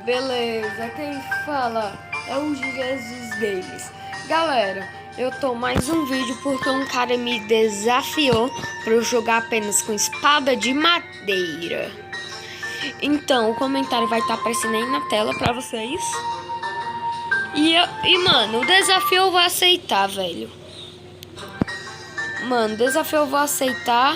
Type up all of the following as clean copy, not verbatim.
Beleza, quem fala é o Jesus Games. Galera, eu tô mais um vídeo porque um cara me desafiou para eu jogar apenas com espada de madeira. Então, o comentário vai estar aparecendo aí na tela pra vocês. Mano, o desafio eu vou aceitar, velho. Mano, o desafio eu vou aceitar.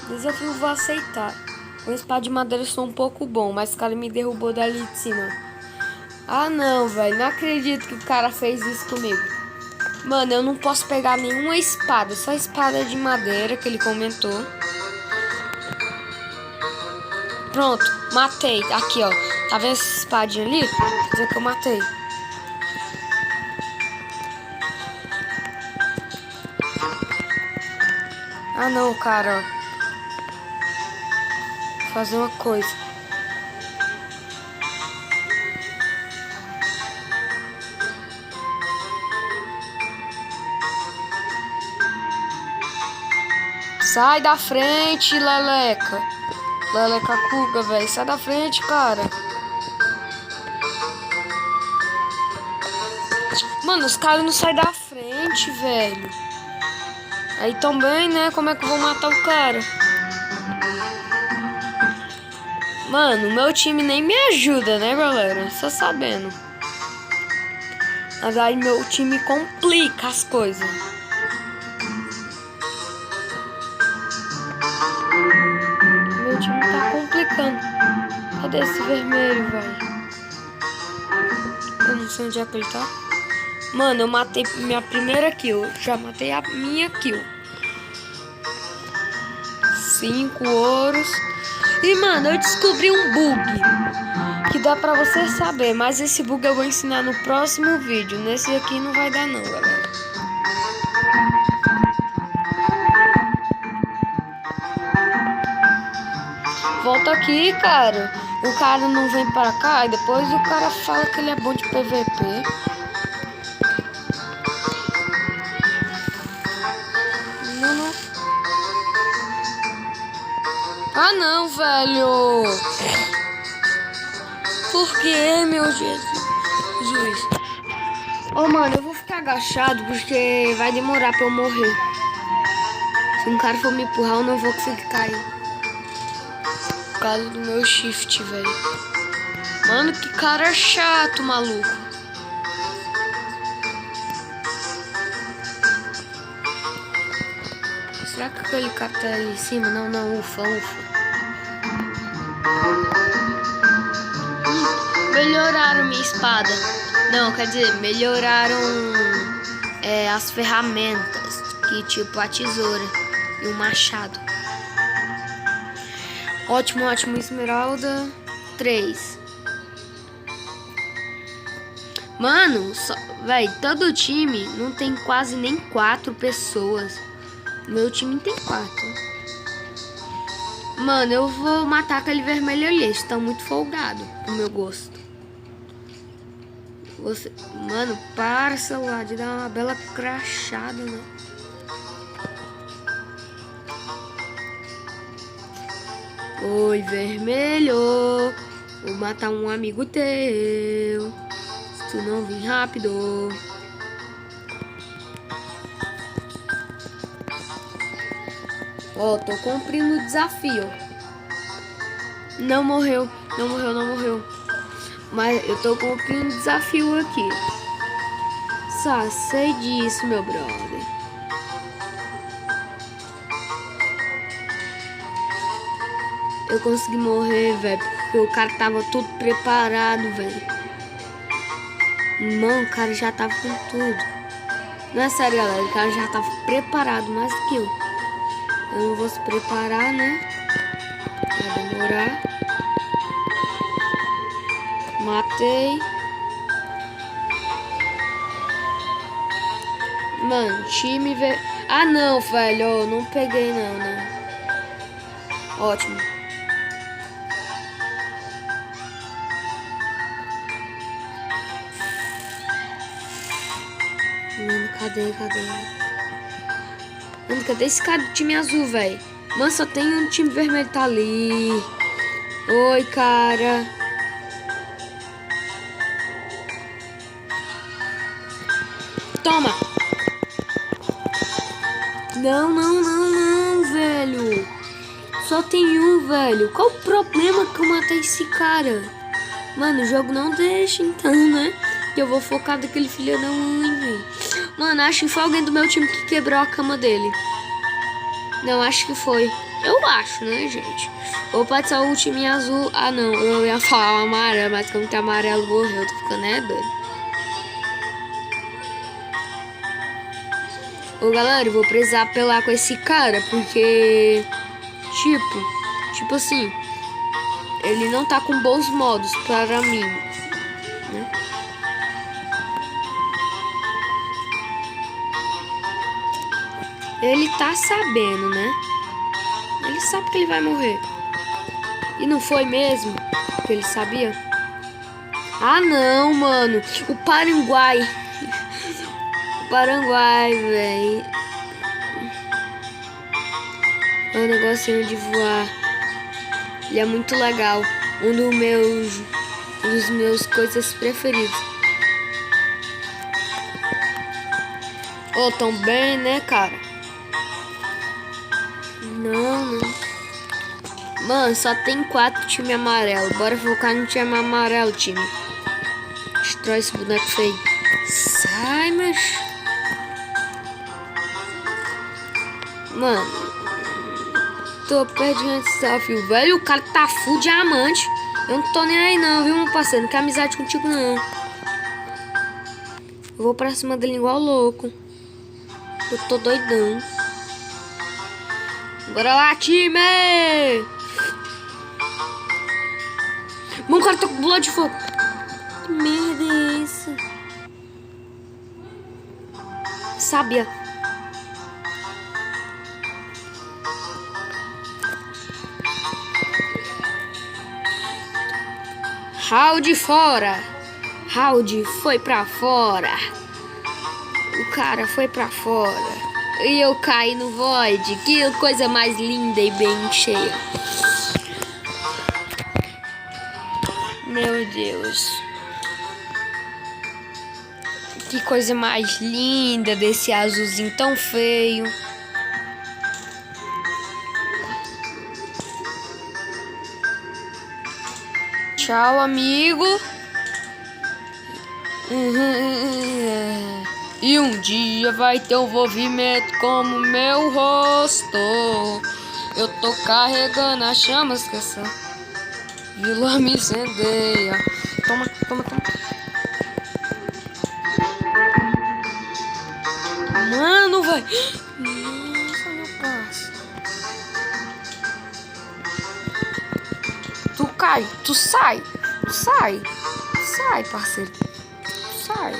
Desafio eu vou aceitar. Com espada de madeira eu sou um pouco bom, mas o cara me derrubou dali de cima. Ah não, velho. Não acredito que o cara fez isso comigo. Mano, eu não posso pegar nenhuma espada. Só espada de madeira que ele comentou. Pronto, matei. Aqui, ó. Tá vendo essa espadinha ali? Quer dizer que eu matei. Ah não, cara, ó. Vou fazer uma coisa. Sai da frente, Leleca. Leleca Cuga, velho. Sai da frente, cara. Mano, os caras não saem da frente, velho. Aí também, né? Como é que eu vou matar o cara? Mano, meu time nem me ajuda, né, galera? Só sabendo. Mas aí meu time complica as coisas. Meu time tá complicando. Cadê esse vermelho, velho? Eu não sei onde é que ele tá. Mano, eu matei minha primeira kill. Já matei a minha kill. 5 ouros. E, mano, eu descobri um bug que dá pra você saber. Mas esse bug eu vou ensinar no próximo vídeo. Nesse aqui não vai dar não, galera. Volta aqui, cara. O cara não vem pra cá e depois o cara fala que ele é bom de PVP. Não. Ah, não, velho. Por que, meu Jesus? Ô, mano, eu vou ficar agachado porque vai demorar pra eu morrer. Se um cara for me empurrar, eu não vou conseguir cair. Por causa do meu shift, velho. Mano, que cara chato, maluco. Será que aquele cara tá ali em cima? Não, ufa. Melhoraram minha espada. Não, quer dizer, melhoraram as ferramentas. Que tipo a tesoura e o machado. Ótimo, Esmeralda 3. Mano, velho, todo time não tem quase nem 4 pessoas. Meu time tem 4. Mano, eu vou matar aquele vermelho ali. Eles estão muito folgados pro meu gosto. Mano, para, celular, de dar uma bela crachada, né? Oi, vermelho. Vou matar um amigo teu. Se tu não vir rápido. Ó, tô cumprindo o desafio. Não morreu. Mas eu tô cumprindo o desafio aqui. Só sei disso, meu brother. Eu consegui morrer, velho, porque o cara tava tudo preparado, velho. Mano, o cara já tava com tudo. Não é sério, galera, o cara já tava preparado mais do que eu. Eu não vou se preparar, né? Vai demorar. Matei. Mano, time, velho. Ah, não, velho. Eu não peguei, não. Ótimo. Mano, cadê? Mano, cadê esse cara do time azul, velho? Mano, só tem um time vermelho, tá ali. Oi, cara. Toma. Não, velho. Só tem um, velho. Qual o problema que eu matei esse cara? Mano, o jogo não deixa, então, né? Que eu vou focar daquele filho da mãe, velho. Mano, acho que foi alguém do meu time que quebrou a cama dele. Não, acho que foi. Eu acho, né, gente? Ou pode ser o time azul. Ah, não. Eu ia falar o amarelo, mas como tá amarelo morreu, eu tô ficando doido. Ô, galera, eu vou precisar apelar com esse cara, porque... Tipo assim... Ele não tá com bons modos para mim, né? Ele tá sabendo, né? Ele sabe que ele vai morrer. E não foi mesmo que ele sabia? Ah, não, mano. O Paraguai. O Paraguai, velho. É um negocinho de voar. Ele é muito legal. Um dos meus coisas preferidos. Oh, tão bem, né, cara? Não. Mano, só tem 4 time amarelo. Bora focar no time amarelo, time. Destrói esse boneco feio. Sai, macho. Mano. Tô perdendo esse desafio, velho. O cara tá full diamante. Eu não tô nem aí não, viu, meu parceiro? Não quero amizade contigo, não. Eu vou pra cima dele igual louco. Eu tô doidão. Bora lá, time! Mano, o cara tá com bola de fogo. Que merda é isso? Sabia. Round fora. Round foi pra fora. O cara foi pra fora. E eu caí no void. Que coisa mais linda e bem cheia. Meu Deus. Que coisa mais linda desse azulzinho tão feio. Tchau, amigo. E um dia vai ter um movimento como meu rosto. Eu tô carregando as chamas que essa vila me incendeia. Toma. Mano, vai. Nossa, meu parceiro. Tu cai, tu sai. Sai, parceiro. Sai.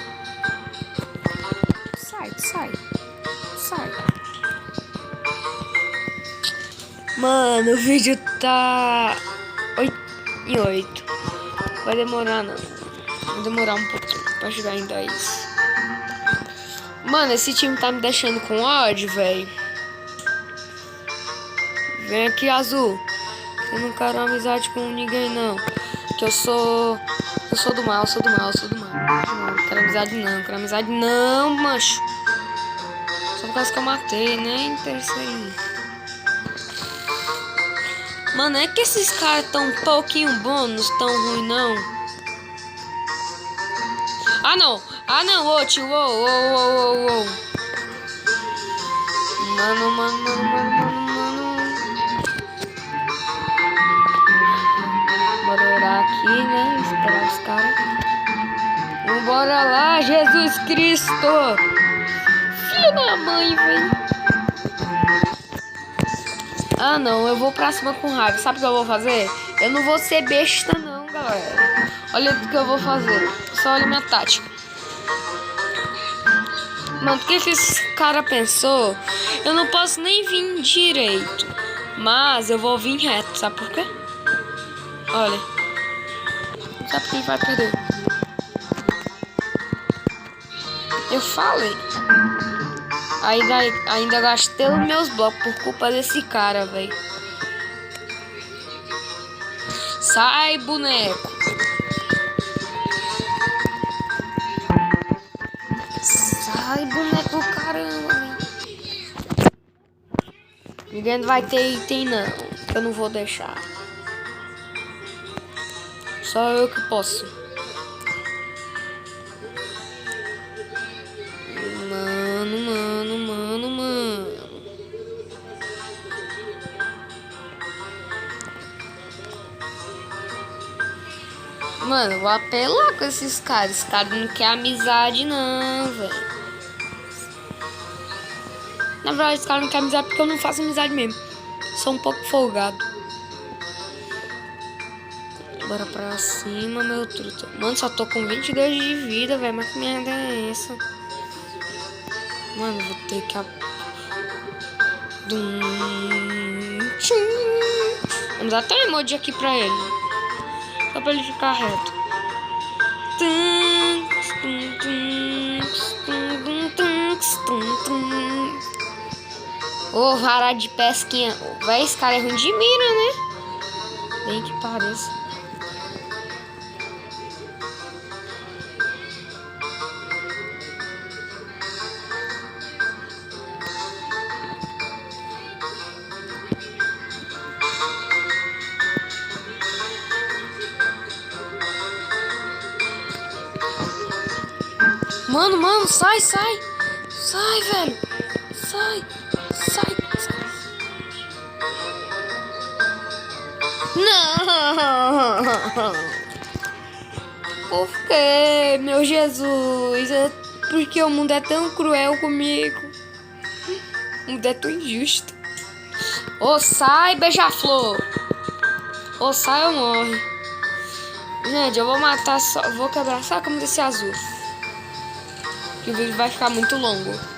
Mano, o vídeo tá 8/8. Vai demorar não. Vai demorar um pouquinho pra chegar em 10. Mano, esse time tá me deixando com ódio, velho. Vem aqui, azul. Eu não quero amizade com ninguém, não. Que eu sou do mal, Não quero amizade não, macho. Só por causa que eu matei, nem interessa aí. Mano, é que esses caras tão um pouquinho bônus, tão ruim, não. Ah, não, ô, tio, ô. Mano. Bora orar aqui, né? Esperar os caras. Vambora lá, Jesus Cristo! Filho da mãe, velho. Ah, não, eu vou pra cima com raiva. Sabe o que eu vou fazer? Eu não vou ser besta, não, galera. Olha o que eu vou fazer. Só olha minha tática. Mano, o que esse cara pensou? Eu não posso nem vir direito. Mas eu vou vir reto, sabe por quê? Olha. Sabe quem vai perder? Eu falei. Ainda gastei os meus blocos por culpa desse cara, velho. Sai, boneco. Sai, boneco, caramba, véio. Ninguém vai ter item, não. Eu não vou deixar. Só eu que posso. Mano. Mano, eu vou apelar com esses caras. Esse cara não quer amizade, não, velho. Na verdade, esse cara não quer amizade porque eu não faço amizade mesmo. Sou um pouco folgado. Bora pra cima, meu truta. Mano, só tô com 22 de vida, velho. Mas que merda é essa? Mano, vou ter que... Vamos dar até um emoji aqui pra ele. Só pra ele ficar reto. Ô, vara de pesquinha. Véi, esse cara é ruim de mira, né? Bem que pareça. Mano, sai. Sai, velho. Sai. Não. Por quê, meu Jesus? Porque o mundo é tão cruel comigo. O mundo é tão injusto. Ô, sai, beija-flor. Ô, sai ou morre. Gente, eu vou matar só. Vou quebrar só a cama desse azul. Que o vídeo vai ficar muito longo.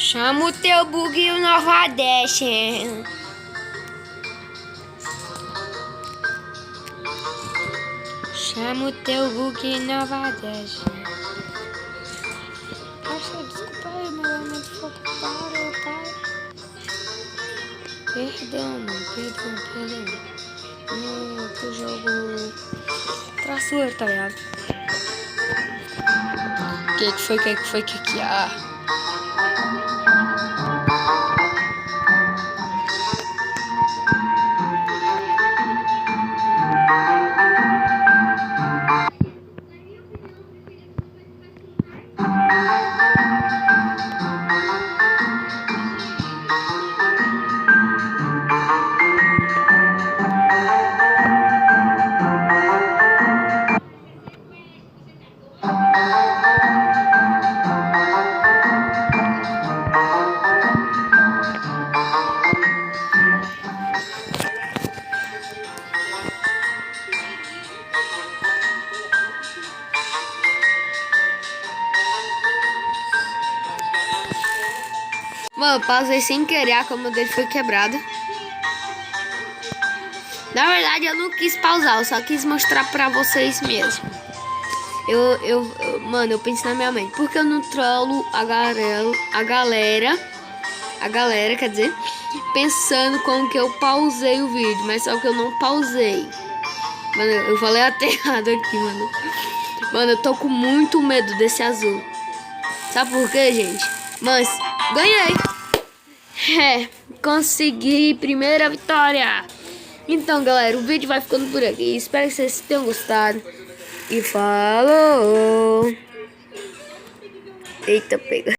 Chama o teu bug e o Nordeste. Chama o teu bug e Nordeste. Poxa, desculpa aí, meu momento foi ocupado, pai. Perdão, mano, perdão. Que jogo traçoeiro, tá ligado? Que foi? Mano, eu pausei sem querer, a cama dele foi quebrada. Na verdade, eu não quis pausar, eu só quis mostrar pra vocês mesmo. Mano, eu pensei na minha mente, por que eu não trollo a galera, quer dizer, pensando como que eu pausei o vídeo, mas só que eu não pausei. Mano, eu falei até errado aqui, mano. Mano, eu tô com muito medo desse azul. Sabe por quê, gente? Mas ganhei. Consegui primeira vitória. Então, galera, o vídeo vai ficando por aqui. Espero que vocês tenham gostado. E falou. Eita, pega.